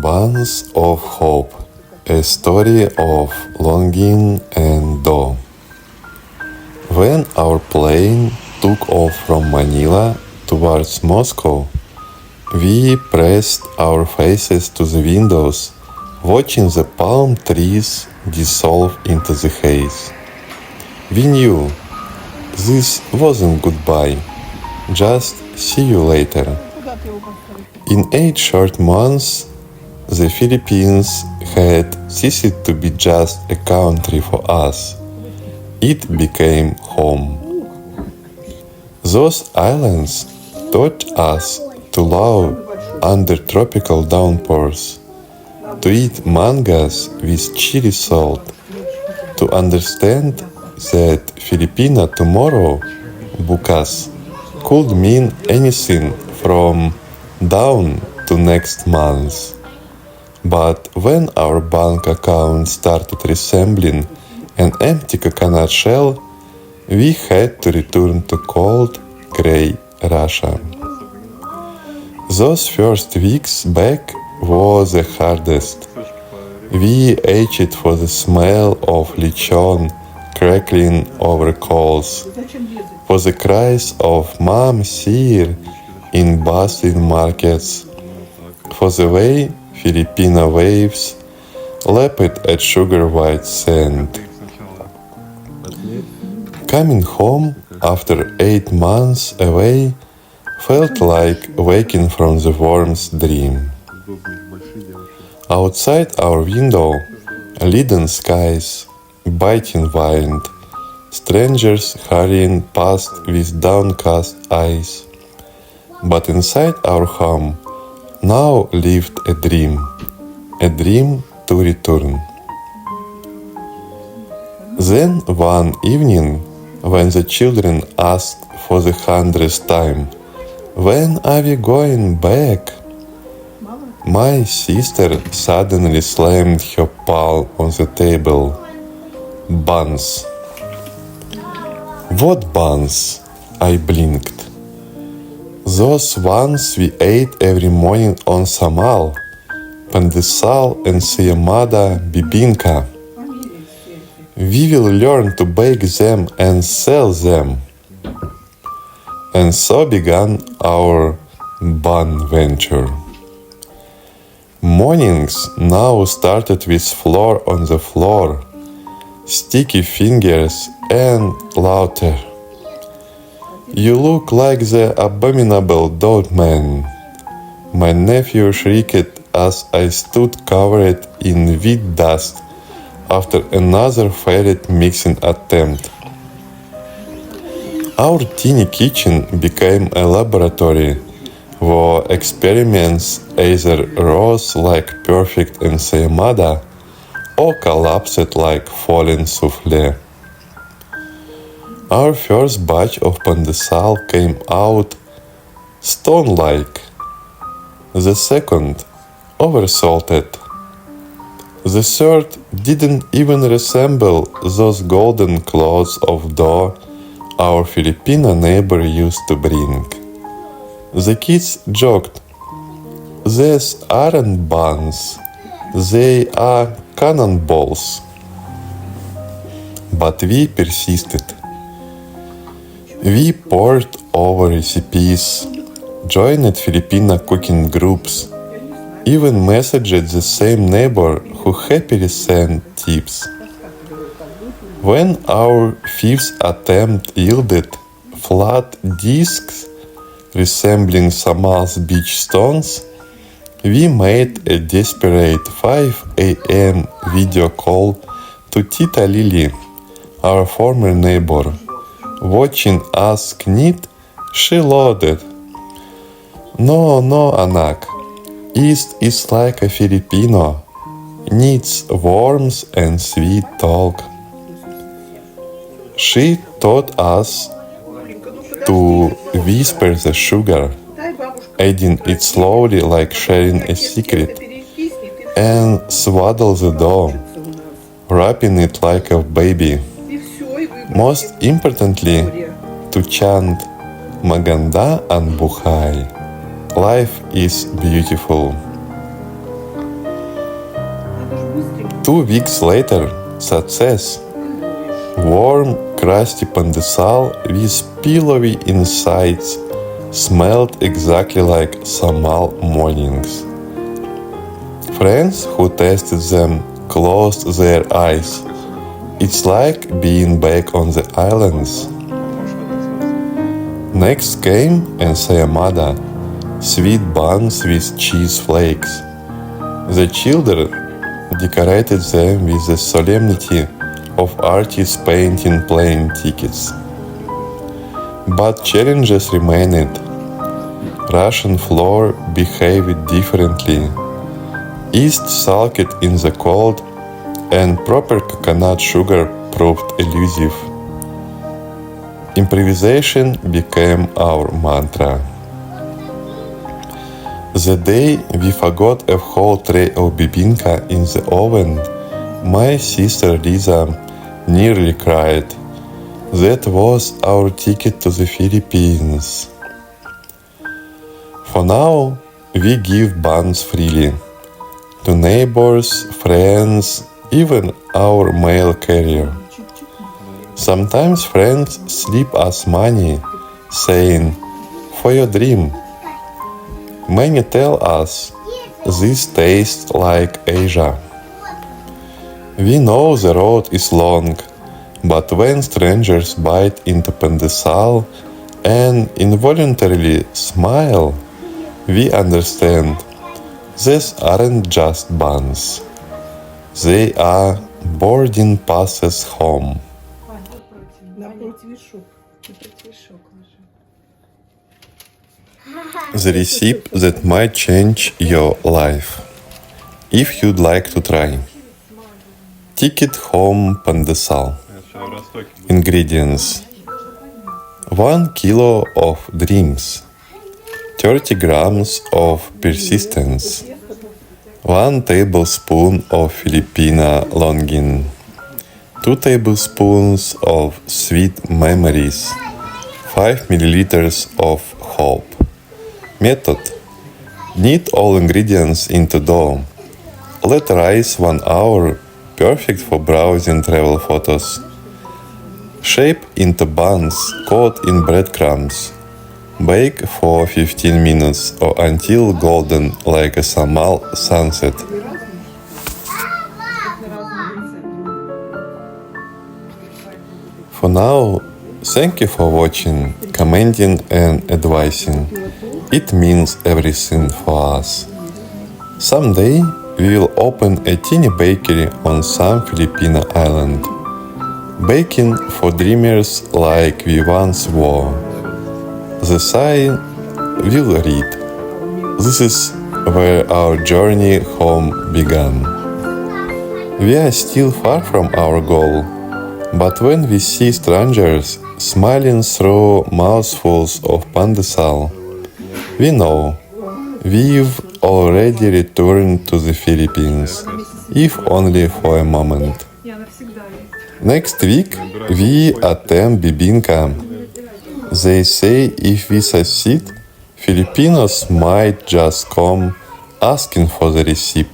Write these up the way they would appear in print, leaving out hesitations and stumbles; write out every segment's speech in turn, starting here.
Buns of Hope, a story of longing and awe. When our plane took off from Manila towards Moscow, we pressed our faces to the windows, watching the palm trees dissolve into the haze. We knew this wasn't goodbye, just see you later. In 8 short months, the Philippines had ceased to be just a country for us. It became home. Those islands taught us to love under tropical downpours, to eat mangas with chili salt, to understand that Filipino tomorrow, bukas, could mean anything from down to next month. But when our bank account started resembling an empty coconut shell, we had to return to cold, grey Russia. Those first weeks back were the hardest. We ached for the smell of lechon crackling over coals, for the cries of "Mom, sir" in bustling markets, for the way Filipino waves lapped at sugar-white sand. Coming home after 8 months away felt like waking from the warmth dream. Outside our window, leaden skies, biting wind, strangers hurrying past with downcast eyes. But inside our home now lived a dream to return. Then one evening, when the children asked for the 100th time, "When are we going back?" my sister suddenly slammed her palm on the table. Buns. What buns? I blinked. Those ones we ate every morning on Samal, Pandesal and Siyamada Bibinka. We will learn to bake them and sell them. And so began our bun venture. Mornings now started with flour on the floor, sticky fingers and laughter. "You look like the abominable dog man," my nephew shrieked as I stood covered in wheat dust after another failed mixing attempt. Our teeny kitchen became a laboratory where experiments either rose like perfect ensaymada or collapsed like falling soufflé. Our first batch of pandesal came out stone-like. The second, oversalted. The third didn't even resemble those golden clouds of dough our Filipino neighbor used to bring. The kids joked, "These aren't buns, they are cannonballs." But we persisted. We pored over recipes, joined Filipino cooking groups, even messaged the same neighbor who happily sent tips. When our 5th attempt yielded flat discs resembling Samal's beach stones, we made a desperate 5 a.m. video call to Tita Lily, our former neighbor. Watching us knit, she lauded, "No, anak, East is like a Filipino, needs warmth and sweet talk." She taught us to whisper the sugar, adding it slowly like sharing a secret, and swaddle the dough, wrapping it like a baby. Most importantly, to chant "Maganda ang buhay." Life is beautiful. 2 weeks later, success! Warm, crusty pandesal with pillowy insides smelled exactly like Samal mornings. Friends who tasted them closed their eyes. It's like being back on the islands. Next came ensayamada, sweet buns with cheese flakes. The children decorated them with the solemnity of artists painting plane tickets. But challenges remained. Russian flour behaved differently. Yeast sulked in the cold, and proper coconut sugar proved elusive. Improvisation became our mantra. The day we forgot a whole tray of bibinka in the oven, my sister Lisa nearly cried. That was our ticket to the Philippines. For now, we give buns freely. To neighbors, friends, even our mail carrier. Sometimes friends slip us money, saying, "For your dream." Many tell us, "This tastes like Asia." We know the road is long, but when strangers bite into pandesal and involuntarily smile, we understand these aren't just buns. They are boarding passes home. The recipe that might change your life, if you'd like to try. Ticket home pandesal. Ingredients: 1 kilo of dreams, 30 grams of persistence, 1 tablespoon of Filipino longin, 2 tablespoons of sweet memories, 5 milliliters of hope. Method: knead all ingredients into dough. Let rise 1 hour, perfect for browsing travel photos. Shape into buns, coat in breadcrumbs. Bake for 15 minutes or until golden like a Samal sunset. For now, thank you for watching, commenting and advising. It means everything for us. Someday, we will open a teeny bakery on some Filipino island. Baking for dreamers like we once were. The sign will read, "This is where our journey home began." We are still far from our goal, but when we see strangers smiling through mouthfuls of pandesal, we know we've already returned to the Philippines, if only for a moment. Next week, we attempt bibinka. They say if we succeed, Filipinos might just come asking for the recipe.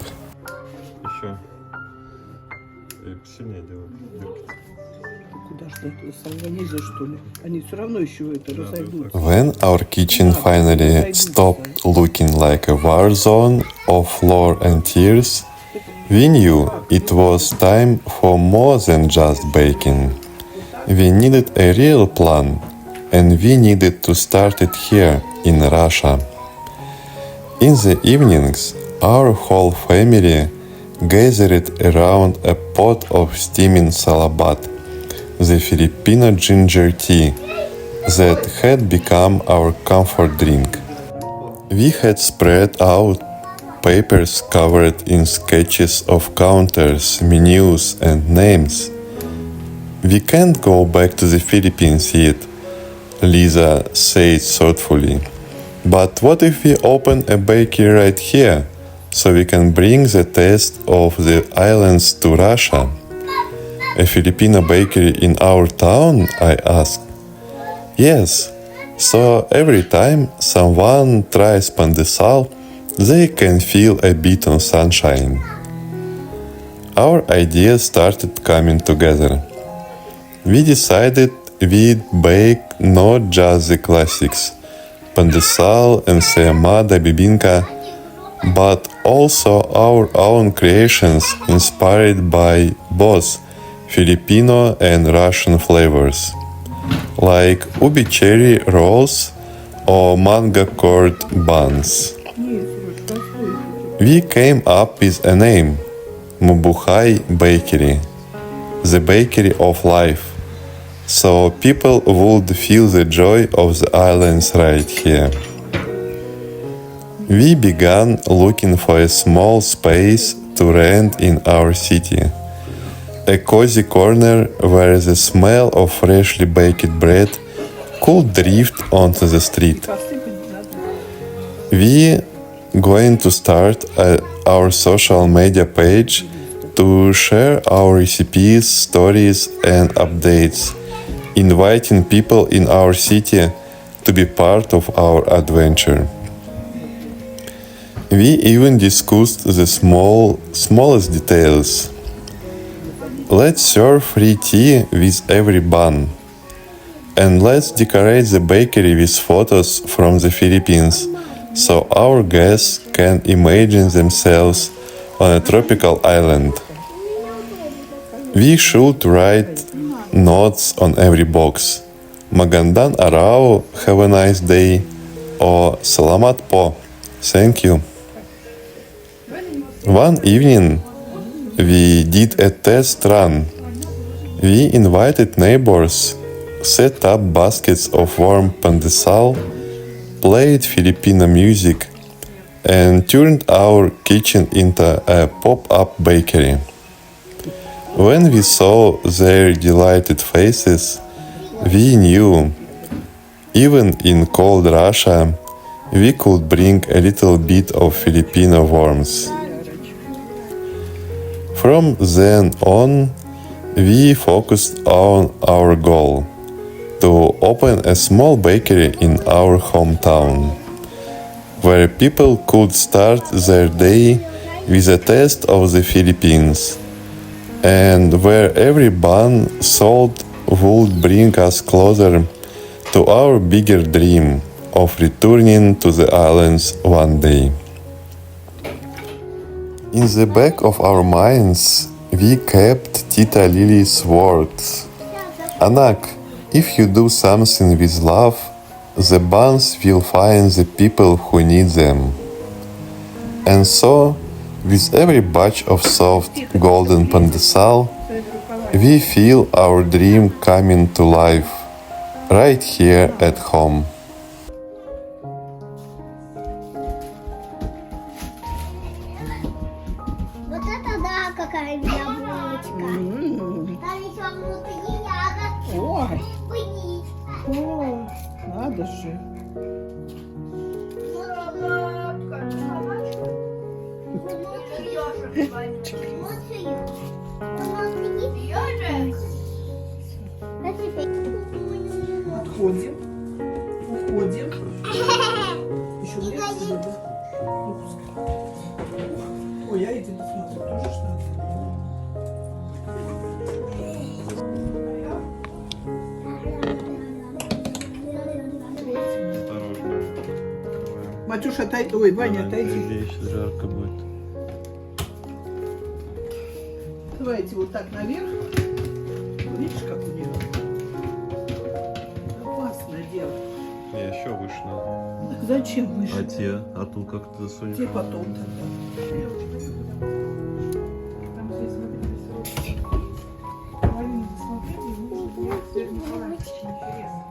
When our kitchen finally stopped looking like a war zone of flour and tears, we knew it was time for more than just baking. We needed a real plan, and we needed to start it here in Russia. In the evenings, our whole family gathered around a pot of steaming salabat, the Filipino ginger tea that had become our comfort drink. We had spread out papers covered in sketches of counters, menus, and names. "We can't go back to the Philippines yet," Lisa said thoughtfully. "But what if we open a bakery right here, so we can bring the taste of the islands to Russia?" "A Filipino bakery in our town?" I asked. "Yes, so every time someone tries pandesal, they can feel a bit of sunshine." our ideas started coming together. We decided we'd bake not just the classics, pandesal and sayamada bibinka, but also our own creations inspired by both Filipino and Russian flavors, like ubi cherry rolls or mango curd buns. We came up with a name, Mubuhay Bakery, the bakery of life, so people would feel the joy of the islands right here. We began looking for a small space to rent in our city, a cozy corner where the smell of freshly baked bread could drift onto the street. We going to start our social media page to share our recipes, stories, and updates, inviting people in our city to be part of our adventure. We even discussed the smallest details. Let's serve free tea with every bun. And let's decorate the bakery with photos from the Philippines, so our guests can imagine themselves on a tropical island. We should write notes on every box. Magandang araw, have a nice day, or salamat po, thank you. One evening, we did a test run. We invited neighbors, set up baskets of warm pandesal, played Filipino music, and turned our kitchen into a pop-up bakery. When we saw their delighted faces, we knew, even in cold Russia, we could bring a little bit of Filipino warmth. From then on, we focused on our goal, to open a small bakery in our hometown, where people could start their day with a taste of the Philippines, and where every bun sold would bring us closer to our bigger dream of returning to the islands one day. In the back of our minds, we kept Tita Lily's words. Anak, if you do something with love, the buns will find the people who need them. And so, with every batch of soft golden pandesal, we feel our dream coming to life, right here at home. Вот это да, какая яблочко. Там еще внутри ягодки. Ой, Ой, ой, надо же. Отходим, уходим. Еще нет сюда. Не пускай. Ой, я иди посмотрю, тоже что ли? Матюша, отойди. Ой, Ваня, отойди. Здесь жарко будет. Давайте вот так наверх. Видишь, как у нее? Классное дело. Я еще выше надо. Так зачем выше? А те? А тут как ты засунешь? Те потом тогда. Там все смотрели. Половину посмотрели, и нужно все это очень интересно.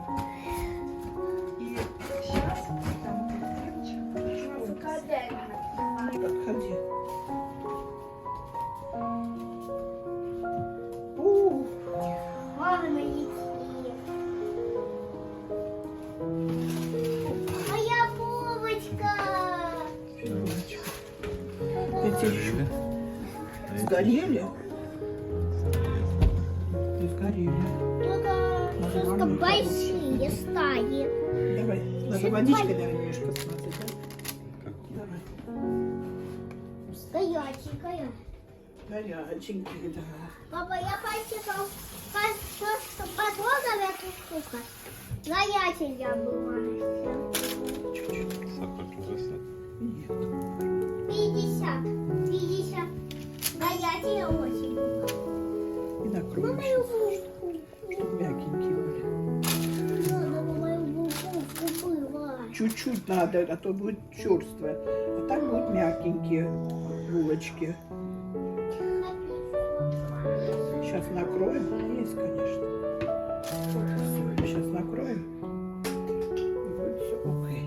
И сейчас там девочка. Подходи. Мама, мои моя булочка. Эти еще сгорели? Не сгорели. Только большие стаи. Давай, надо водичкой, наверное, немножко смазать, да? Давай. Горяченькая. Горяченькие, да. Папа, я почитал, что подводом эту штуку. Горячая была. Сахар уже. Нет. 50. 50. Горячая очень была. И накроем Мою сейчас. булку. Мягенькие были. Надо мою булку была. Чуть-чуть надо, а то будет черствое. А так будут мягенькие булочки. Сейчас накроем. Есть, конечно. Сейчас накроем. И будет все окей.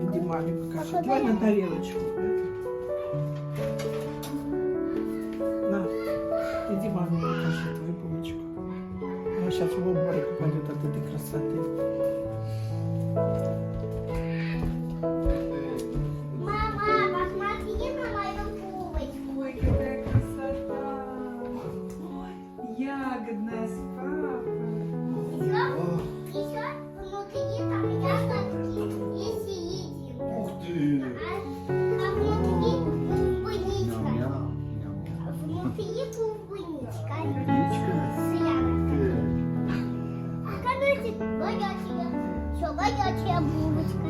Иди маме покажи. Давай на тарелочку. На. Иди маме покажи твою булочку. Она сейчас в обморок упадет от этой красоты. Мама, посмотри на мою булочку. Ой, какая красота! Ой, ягодная с папой. Еще внутри там ягодки и съедим. Ух ты! А внутри клубничка. Внутри клубничка. С ягодками. А конечно, горячая. Все, горячая булочка.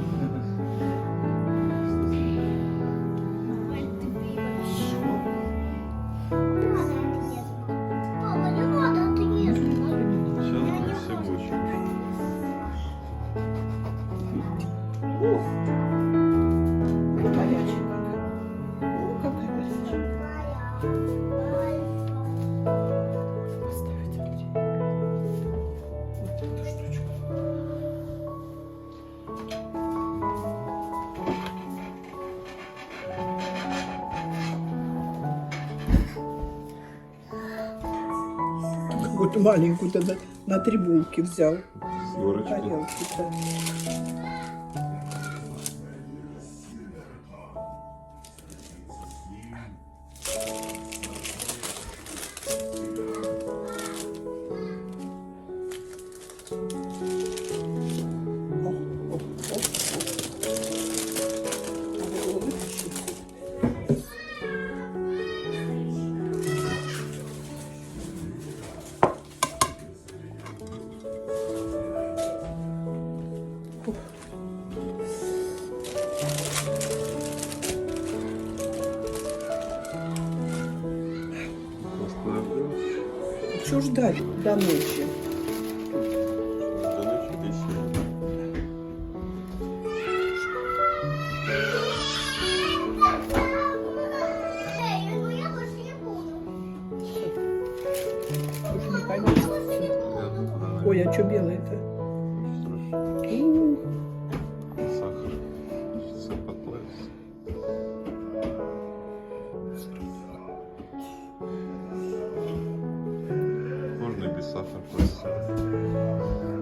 Папа, не надо отрезать. Сейчас мы все больше. Ух! Горячая какая. О, какая горячая. Оставить где? Вот эту штучку. Вот маленькую тогда на 3 булки взял. Горочку. Тарелки-то. Что ждать до ночи? До ночи песни. Эй, ну я больше не буду. Уж не поймешь. Ой, а что белое-то? Сахар. Все подплавится. Можно и без сахара просто.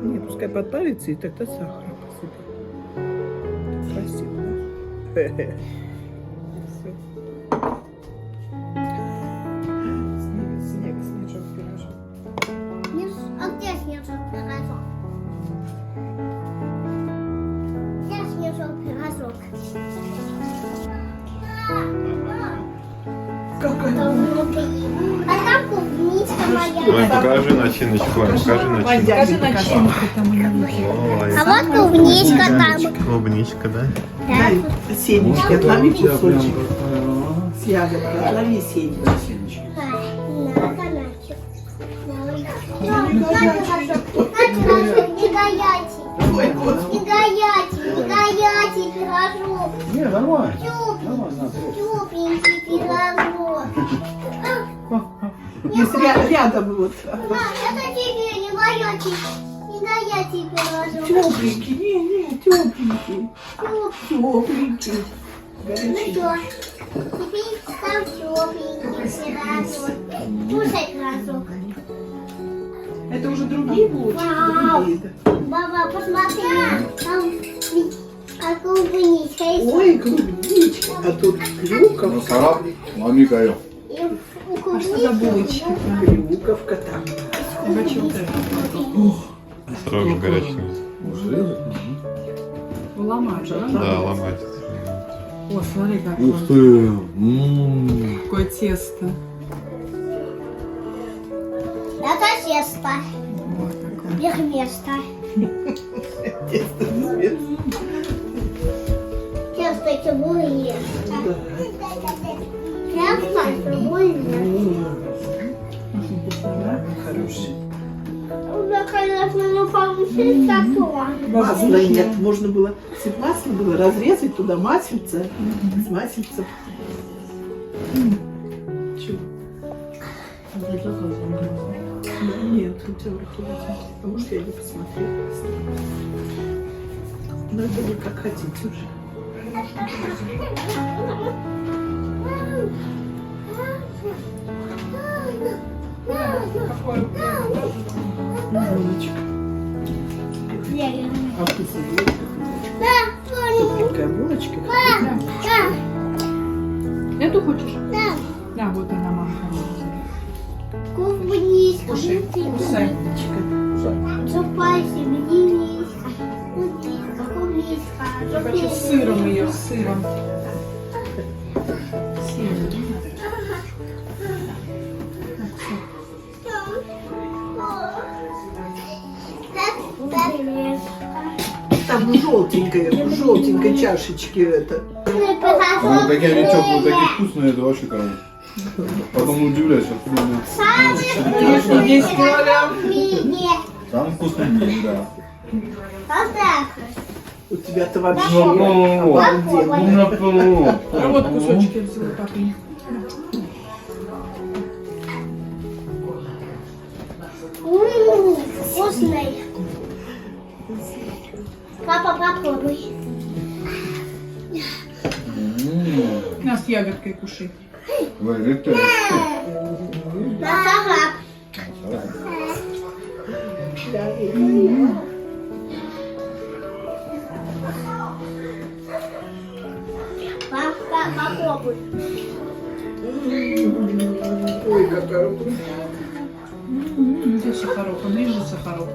Не, пускай подплавится, и тогда сахар посыпать. Красиво, да? Хе-хе. Всё. Снежок, пирожок. А где снежок пирожок? Где снежок пирожок? Какая Там внутри. А там клубничка моя. Ой, покажи начиночку, Ань, покажи начиночку. Ой, А вот клубничка там. клубничка, да? Дай, Сенечки, отлови кусочек с ягодкой. Отлови, Сенечки. Не горячий. Ой, господи. Не горячий пирожок. Не, нормально. Тепленький пирожок. Если рядом вот. Мам, это тебе не горячий пирожок. Тепленький, не, тепленький. Тепленький. Ну Горячий. что, теперь там тепленький пирожок. Кушай пирожок. Это уже другие булочки? Вау. Другие, да. Баба, посмотри, там клубничка есть. Ой, клубничка. А тут клюковка. Сарап, мамикаю. И у клубнички. Клюковка там. Сразу горячим. Уже? Ломать, да? Да, ломать. О, смотри, Ух ты. какое тесто. Это тесто. Вот такое. Их место. Тесто цвет. Тесто цибули. Тесто цибули. Хороший. Да, конечно, но получится то. Масла нет. Можно было, если б масло было, разрезать туда маслица. С маслицем. Чего? Нет, у тебя в руке возьми. Потому что я не посмотрела. Ну, это вы как хотите уже. Булочка. А вкусно булочка. Тут такая булочка. Эту хочешь? Да. Да, вот она, мама. Клубничка. Кушай, кусай. Зубай земляничка. Клубничка, клубничка. Я хочу с сыром ее, с сыром. Там в желтенькой чашечке это. Ну, такие они теплые, такие вкусные, это вообще коробка. Потом удивляюсь, откуда они. Конечно, 10 килограмм. Там вкусненькие, да. У тебя-то вообще Ну, обалденно. А вот кусочки взяла папе. Вкусный. Папа, попробуй. На, с ягодкой кушай. Варите. На салат. Папа, попробуй. Ой, какая вкусная. Где сахарок? Ближе сахарок.